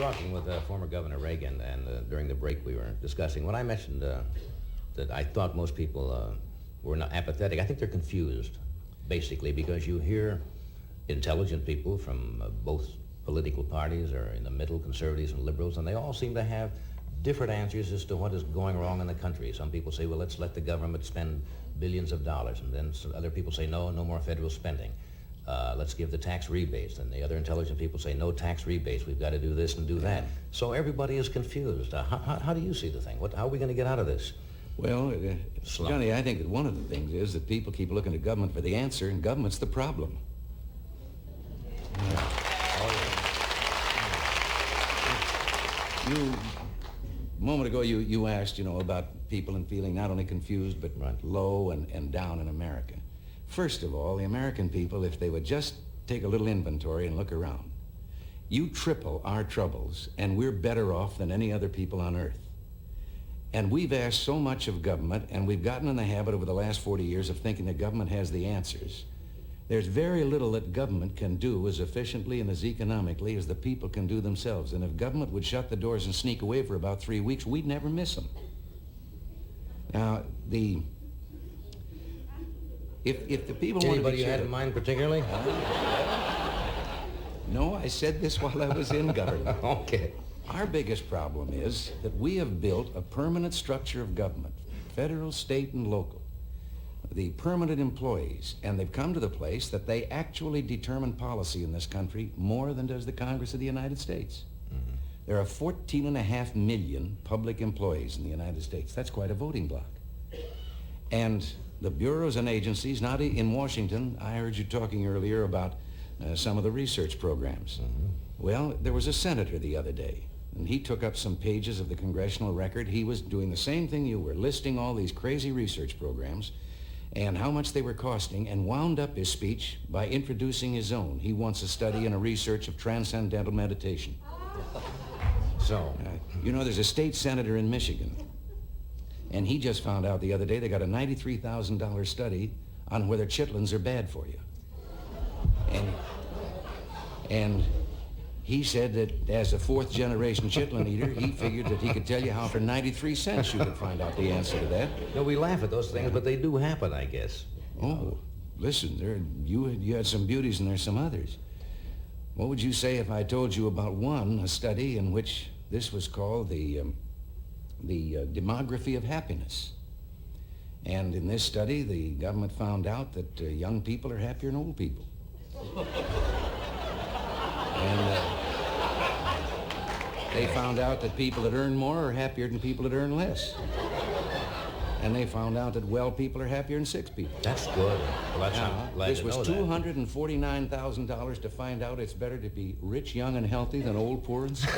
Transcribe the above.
talking with former Governor Reagan, and during the break we were discussing, when I mentioned that I thought most people were not apathetic, I think they're confused, basically, because you hear intelligent people from both political parties or in the middle, conservatives and liberals, and they all seem to have different answers as to what is going wrong in the country. Some people say, well, let's let the government spend billions of dollars, and then some other people say, no more federal spending. Let's give the tax rebates, and the other intelligent people say, no tax rebates, we've got to do this and do that. So everybody is confused. How do you see the thing? How are we going to get out of this? Well, Johnny, I think that one of the things is that people keep looking to government for the answer, and government's the problem. A moment ago, you asked, about people and feeling not only confused, but low and down in America. First of all, the American people, if they would just take a little inventory and look around, you triple our troubles, and we're better off than any other people on earth. And we've asked so much of government, and we've gotten in the habit over the last 40 years of thinking that government has the answers. There's very little that government can do as efficiently and as economically as the people can do themselves. And if government would shut the doors and sneak away for about 3 weeks, we'd never miss them. Now, if the people want to anybody you had in mind particularly? No, I said this while I was in government. Okay. Our biggest problem is that we have built a permanent structure of government, federal, state, and local. The permanent employees, and they've come to the place that they actually determine policy in this country more than does the Congress of the United States. Mm-hmm. There are 14.5 million public employees in the United States. That's quite a voting bloc. And the bureaus and agencies, now in Washington, I heard you talking earlier about some of the research programs. Mm-hmm. Well, there was a senator the other day, and he took up some pages of the congressional record. He was doing the same thing you were, listing all these crazy research programs and how much they were costing, and wound up his speech by introducing his own. He wants a study and a research of transcendental meditation. So, there's a state senator in Michigan, and he just found out the other day they got a $93,000 study on whether chitlins are bad for you. And he said that as a fourth-generation chitlin eater, he figured that he could tell you how for 93 cents you could find out the answer to that. No, we laugh at those things, but they do happen, I guess. Oh, listen, you had some beauties and there's some others. What would you say if I told you about a study in which this was called the demography of happiness? And in this study, the government found out that young people are happier than old people. And they found out that people that earn more are happier than people that earn less. And they found out that well people are happier than sick people. That's good. Well, this was $249,000 to find out it's better to be rich, young, and healthy than old, poor, and sick.